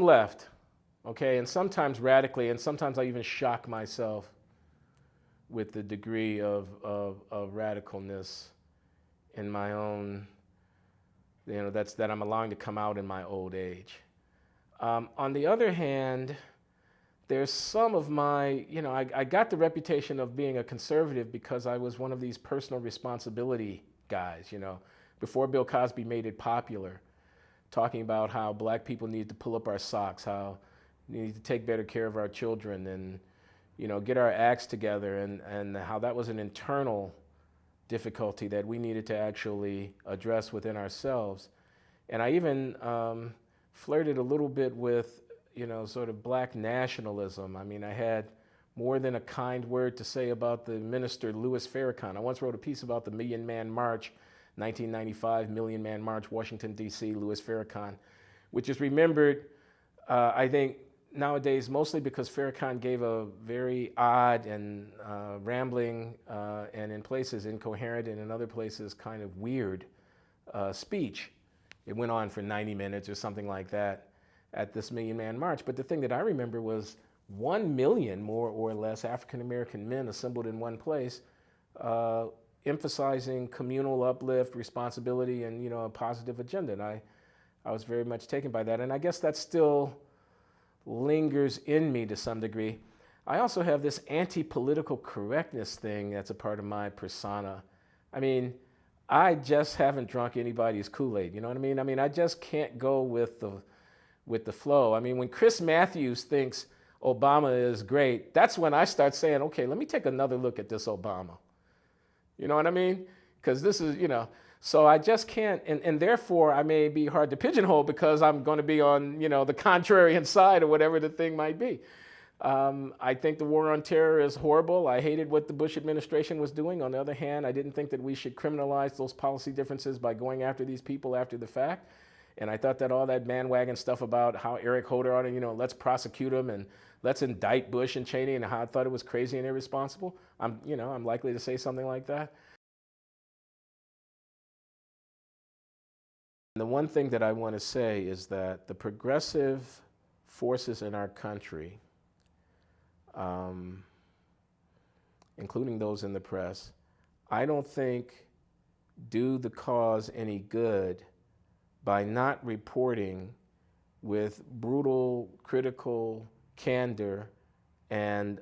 left, okay, and sometimes radically, and sometimes I even shock myself with the degree of radicalness in my own, that I'm allowing to come out in my old age. On the other hand, there's some of my, I got the reputation of being a conservative because I was one of these personal responsibility guys, before Bill Cosby made it popular, talking about how black people need to pull up our socks, how we need to take better care of our children and, get our acts together, and how that was an internal difficulty that we needed to actually address within ourselves. And I even flirted a little bit with, sort of black nationalism. I mean, I had more than a kind word to say about the minister Louis Farrakhan. I once wrote a piece about the Million Man March, 1995 Million Man March, Washington, D.C., Louis Farrakhan, which is remembered, I think, nowadays mostly because Farrakhan gave a very odd and rambling and in places incoherent and in other places kind of weird speech. It went on for 90 minutes or something like that at this Million Man March. But the thing that I remember was 1 million, more or less, African-American men assembled in one place, emphasizing communal uplift, responsibility, and a positive agenda. And I was very much taken by that. And I guess that still lingers in me to some degree. I also have this anti-political correctness thing that's a part of my persona. I mean, I just haven't drunk anybody's Kool-Aid, you know what I mean? I mean, I just can't go with the flow. I mean, when Chris Matthews thinks Obama is great, that's when I start saying, okay, let me take another look at this Obama. You know what I mean? Because this is, so I just can't, and therefore I may be hard to pigeonhole because I'm going to be on, the contrarian side or whatever the thing might be. I think the war on terror is horrible. I hated what the Bush administration was doing. On the other hand, I didn't think that we should criminalize those policy differences by going after these people after the fact. And I thought that all that bandwagon stuff about how Eric Holder ought to, let's prosecute him and let's indict Bush and Cheney, and how I thought it was crazy and irresponsible. I'm likely to say something like that. And the one thing that I want to say is that the progressive forces in our country, including those in the press, I don't think do the cause any good by not reporting with brutal, critical candor and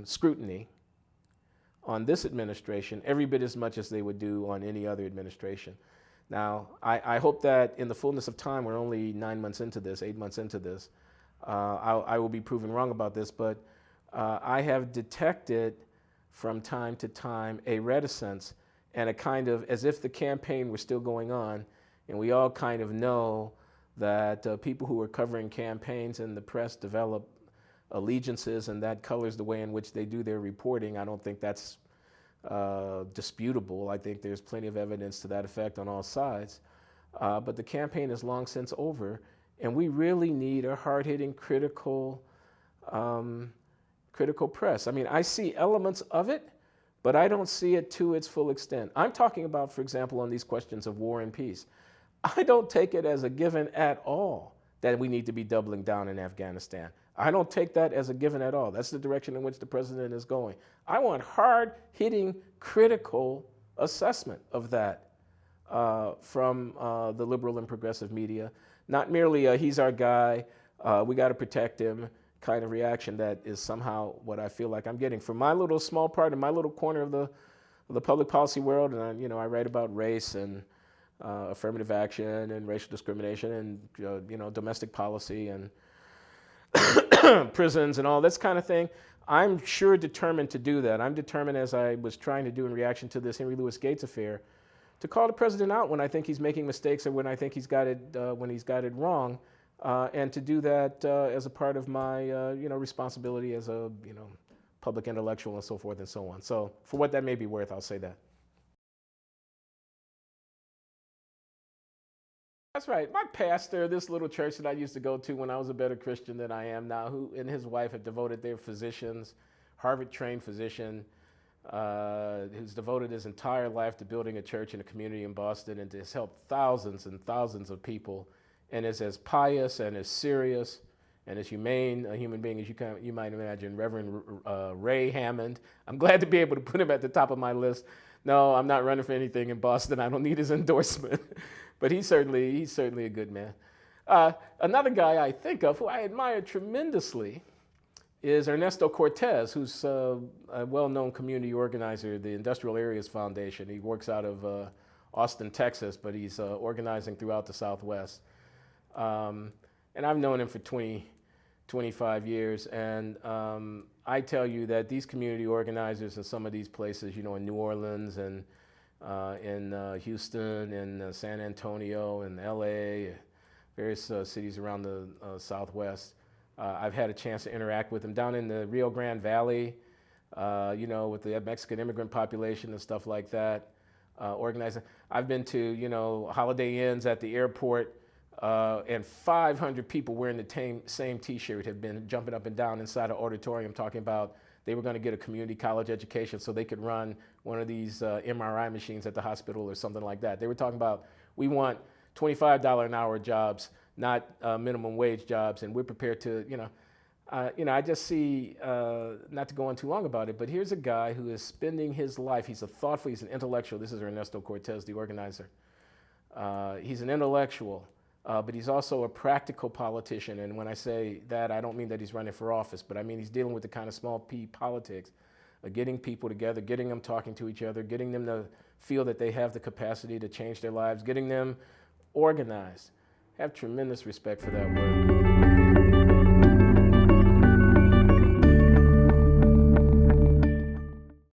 scrutiny on this administration every bit as much as they would do on any other administration. Now, I hope that in the fullness of time, we're only 9 months into this, 8 months into this, I will be proven wrong about this, but I have detected from time to time a reticence and a kind of, as if the campaign were still going on, and we all kind of know that people who are covering campaigns in the press develop allegiances, and that colors the way in which they do their reporting. I don't think that's disputable. I think there's plenty of evidence to that effect on all sides. But the campaign is long since over, and we really need a hard-hitting, critical press. I mean, I see elements of it, but I don't see it to its full extent. I'm talking about, for example, on these questions of war and peace. I don't take it as a given at all that we need to be doubling down in Afghanistan. I don't take that as a given at all. That's the direction in which the president is going. I want hard-hitting, critical assessment of that from the liberal and progressive media. Not merely he's our guy, we got to protect him kind of reaction that is somehow what I feel like I'm getting. For my little small part in my little corner of the public policy world, and I write about race and affirmative action and racial discrimination and domestic policy and prisons and all this kind of thing. I'm sure determined to do that. I'm determined, as I was trying to do in reaction to this Henry Louis Gates affair, to call the president out when I think he's making mistakes or when I think he's got it wrong, and to do that as a part of my responsibility as a public intellectual and so forth and so on. So for what that may be worth, I'll say that. That's right. My pastor, this little church that I used to go to when I was a better Christian than I am now, who and his wife have devoted their physicians, Harvard-trained physician, who's devoted his entire life to building a church in a community in Boston and has helped thousands and thousands of people and is as pious and as serious and as humane a human being as you might imagine, Reverend Ray Hammond. I'm glad to be able to put him at the top of my list. No, I'm not running for anything in Boston. I don't need his endorsement, but he's certainly a good man. Another guy I think of who I admire tremendously is Ernesto Cortez, who's a well-known community organizer, the Industrial Areas Foundation. He works out of Austin, Texas, but he's organizing throughout the Southwest. And I've known him for 25 years, and I tell you that these community organizers in some of these places, you know, in New Orleans and in Houston and San Antonio and LA, various cities around the Southwest, I've had a chance to interact with them down in the Rio Grande Valley, you know, with the Mexican immigrant population and stuff like that, organizing. I've been to, you know, Holiday Inns at the airport, and 500 people wearing the same T-shirt have been jumping up and down inside an auditorium talking about they were going to get a community college education so they could run one of these MRI machines at the hospital or something like that. They were talking about, we want $25 an hour jobs, not minimum wage jobs, and we're prepared to, you know, I just see, not to go on too long about it, but here's a guy who is spending his life, he's an intellectual. This is Ernesto Cortez, the organizer. He's an intellectual, but he's also a practical politician. And when I say that, I don't mean that he's running for office, but I mean he's dealing with the kind of small p politics, getting people together, getting them talking to each other, getting them to feel that they have the capacity to change their lives, getting them organized. I have tremendous respect for that work.